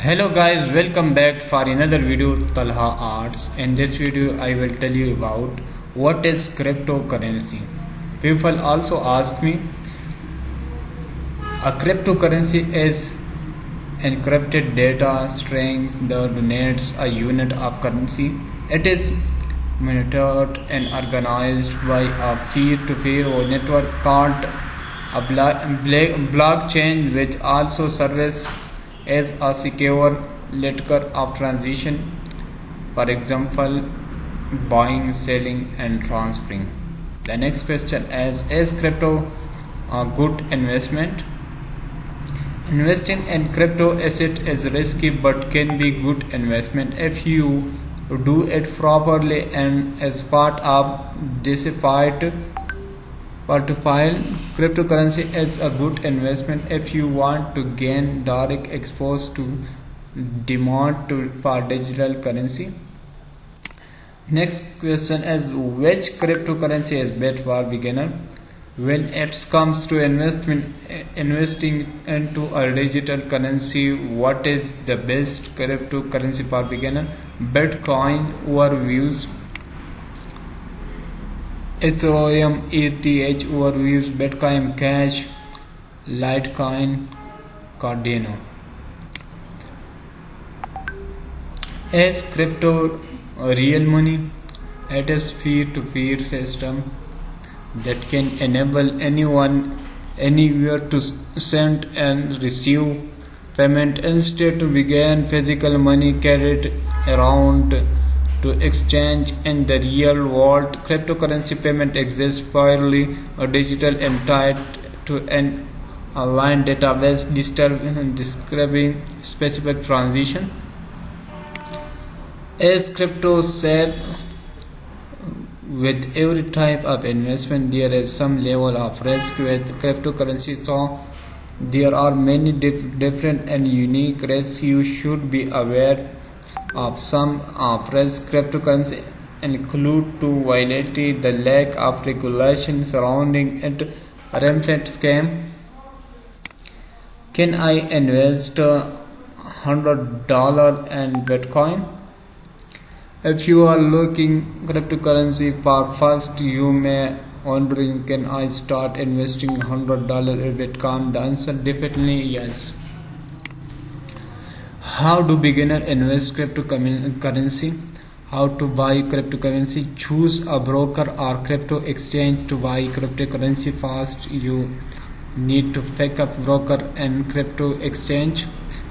Hello guys, welcome back for another video Talha Arts. In this video I will tell you about what is cryptocurrency. People also ask me, a cryptocurrency is encrypted data string that denotes a unit of currency. It is monitored and organized by a peer-to-peer or network called a blockchain, which also serves as a secure ledger of transaction, for example, buying, selling, and transferring. The next question is crypto a good investment? Investing in crypto asset is risky but can be good investment if you do it properly and as part of diversified portfolio. Cryptocurrency is a good investment if you want to gain direct exposure to demand for digital currency. Next question is, which cryptocurrency is best for beginner? When it comes to investing into a digital currency, what is the best cryptocurrency for beginner? Bitcoin overviews, Ethereum, ETH overviews, Bitcoin Cash, Litecoin, Cardano. Is crypto real money? It is peer-to-peer system that can enable anyone anywhere to send and receive payment instead to begin physical money carried around to exchange in the real world. Cryptocurrency payment exists purely or digital and tied to an online database describing specific transaction. As crypto said, with every type of investment there is some level of risk with cryptocurrency, so there are many different and unique risks you should be aware of. Some of risk cryptocurrency include to volatility, the lack of regulation surrounding it, rampant scam. Can I invest $100 in Bitcoin? If you are looking cryptocurrency for first, you may wondering, can I start investing $100 in Bitcoin? The answer definitely yes. How do beginner invest cryptocurrency? How to buy cryptocurrency? Choose a broker or crypto exchange to buy cryptocurrency fast. You need to pick up broker and crypto exchange.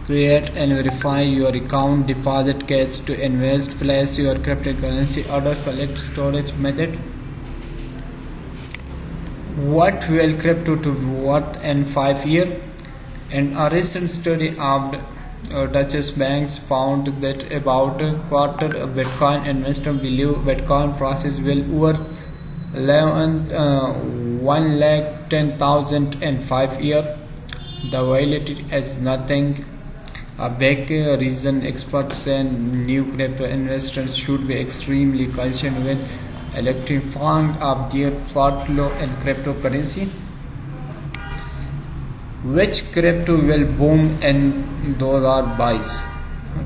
Create and verify your account. Deposit cash to invest. Place your cryptocurrency order. Select storage method. What will crypto to worth in 5 years? In a recent study of Dutch banks found that about a quarter of Bitcoin investors believe Bitcoin prices will over 110,000 in 5 years. The volatility is nothing a big reason. Experts say new crypto investors should be extremely cautious with electrifying of their portfolio in cryptocurrency. Which crypto will boom in those are buys?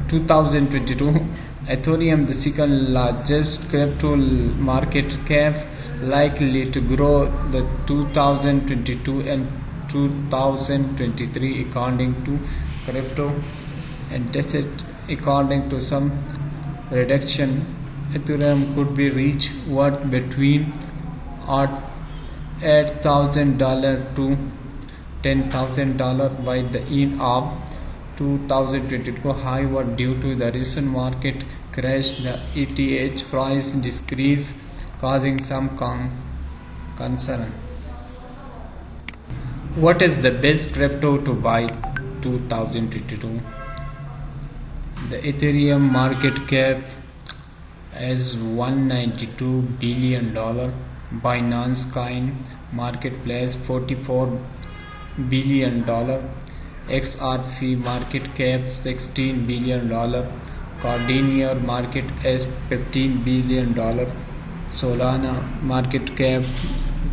2022, Ethereum, the second largest crypto market cap, likely to grow the 2022 and 2023 according to crypto and deficit. According to some reduction, Ethereum could be reach worth between $8,000 to $10,000 by the end of 2022. However, due to the recent market crash, the ETH price decreased, causing some concern. What is the best crypto to buy 2022? The Ethereum market cap is $192 billion. Binance Coin marketplace $44 billion. XRP market cap $16 billion. Cardano market is $15 billion. Solana market cap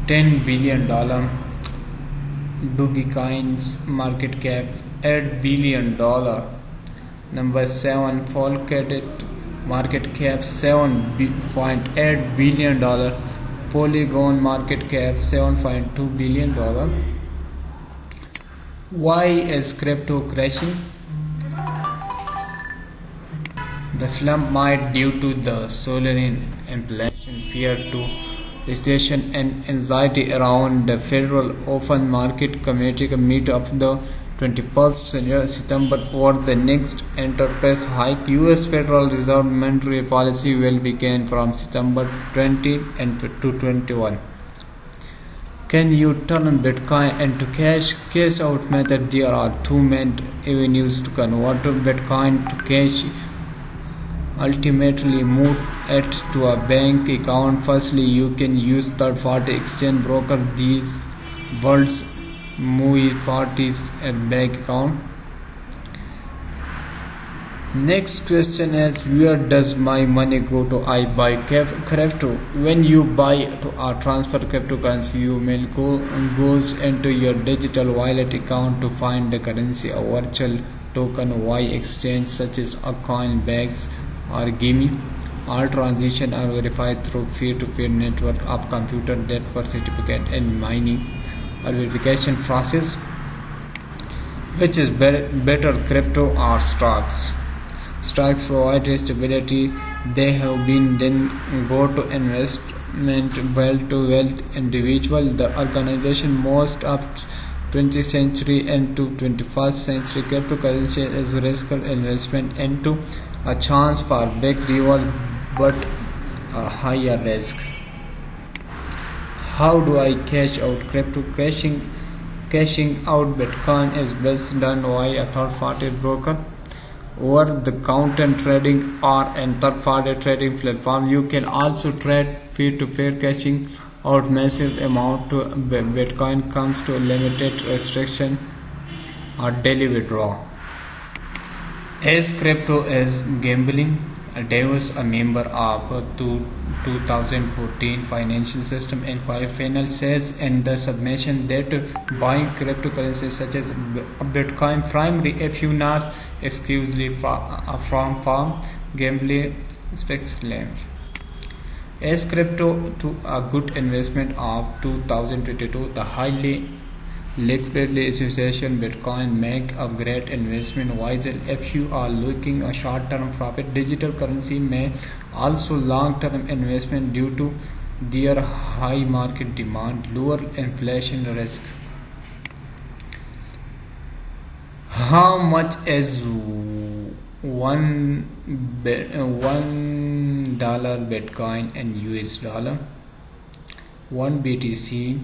$10 billion. Dogecoin's market cap $8 billion. Number 7, Folcredit market cap $7.8 billion. Polygon market cap $7.2 billion. Why is crypto crashing? The slump might due to the soaring inflation, fear to recession, and anxiety around the Federal Open Market Committee meet of the 21st September or the next enterprise hike. U.S. Federal Reserve monetary policy will begin from September 20 and to 21. Can you turn Bitcoin into cash out method? There are two main avenues to convert Bitcoin to cash. Ultimately move it to a bank account. Firstly, you can use third-party exchange broker. These words move parties at bank account. Next question is, where does my money go to? I buy crypto. When you buy to or transfer cryptocurrency, you mail goes into your digital wallet account to find the currency. A virtual token Y exchange such as a coin, bags, or gimme. All transactions are verified through peer-to-peer network of computer network certificate and mining or verification process. Which is better, crypto or stocks? Stocks provide stability. They have been then go to investment wealth to wealth individual. The organization most of 20th century and to 21st century cryptocurrency is risky investment into a chance for big reward but a higher risk. How do I cash out crypto? Cashing out Bitcoin is best done via a third-party broker, over-the-counter trading, or a third-party trading platform. You can also trade peer-to-peer. Cashing out massive amount to Bitcoin comes to a limited restriction or daily withdrawal. As crypto is gambling, Davis, a member of 2014 Financial System Inquiry panel, says in the submission that buying cryptocurrencies such as Bitcoin primary if you not exclusively from farm gambling speculation. As crypto to a good investment of 2022, the highly liquidly association Bitcoin make a great investment. While if you are looking a short-term profit, digital currency may also long-term investment due to their high market demand, lower inflation risk. How much is $1 Bitcoin in US dollar? 1 BTC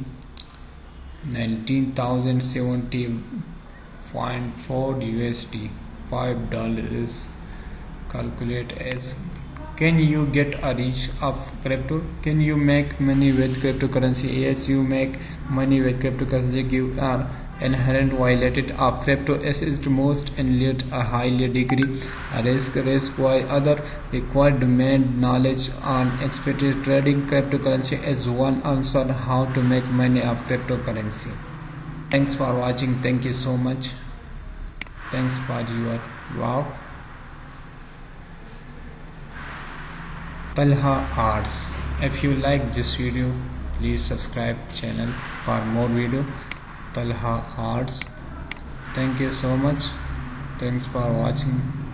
19,070.4 USD. $5 is calculate as. Can you get a reach of crypto? Can you make money with cryptocurrency? Yes, you make money with cryptocurrency. You are inherent violated of crypto is the most inlet a highly degree a risk why other required domain knowledge on expected trading. Cryptocurrency is one answer how to make money of cryptocurrency. Thanks for watching. Thank you so much. Thanks for your wow. Talha Arts. If you like this video, please subscribe channel for more video. Talha Arts. Thank you so much. Thanks for watching.